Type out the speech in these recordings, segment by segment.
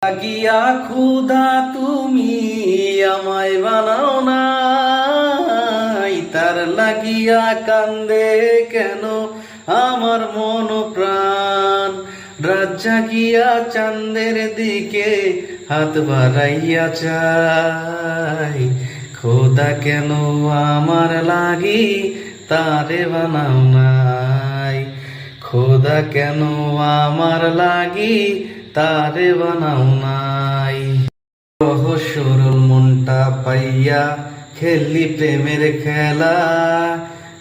লাগিয়া খুদা তুমি আমায় বানাও নাই, তার লাগিয়া কান্দে কেন আমার মন প্রাণ। রাত জাগিয়া চাঁদের দিকে হাত বাড়াইয়া চাই, খোদা কেন আমার লাগি তারে বানাও নাই, খোদা কেন আমার লাগি তারে বানাও নাই। সরল মনটা পাইয়া খেললি প্রেমের খেলা,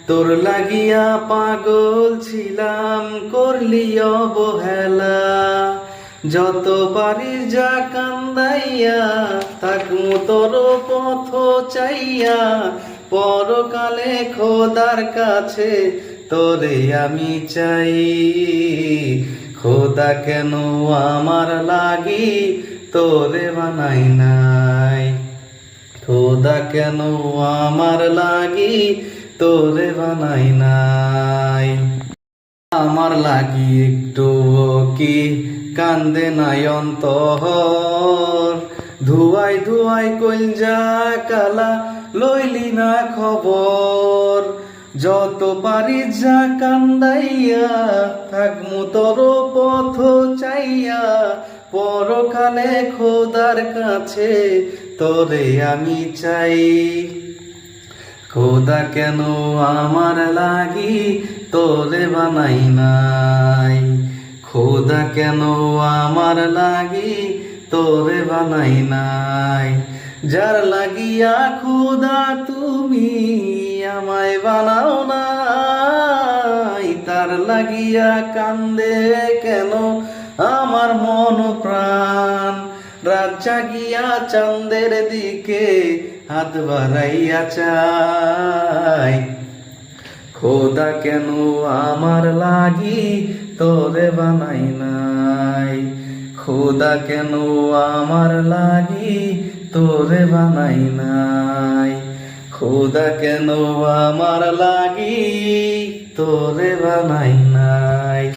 তোর লাগিয়া পাগল ছিলাম করলি অবহেলা। যত পারিস যা কান্দাইয়া থাকমু তোর পথ চাইয়া, পরকালে খোদার কাছে তোরে আমি চাই। খোদা কেন আমার লাগি তোরে বানাই নাই, খোদা কেন আমার লাগি তোরে বানাই নাই। আমার লাগি একটু কি কান্দে নাই অন্তর, ধুয়াই ধুয়াই কইলজা কালা লইলি না খবর। যত পারি যা কান্দাইয়া থাকমু তোর পথ চাইয়া, পরকালে খোদার কাছে তোরে আমি চাই। খোদা কেন আমার লাগি তোরে বানাই নাই, খোদা কেন আমার লাগি তোরে বানাই নাই। যার লাগিয়া খোদা তুমি আমায় বানাও নাই, তার লাগিয়া কান্দে কেন আমার মন প্রাণ। রাত জাগিয়া চাঁদের দিকে হাত বাড়াইয়া চাই, খোদা কেন আমার লাগি তোরে বানাই নাই, খোদা কেন আমার লাগি তোরে বানাই নাই, খোদা কেন আমার লাগি তোরে বানাই নাই।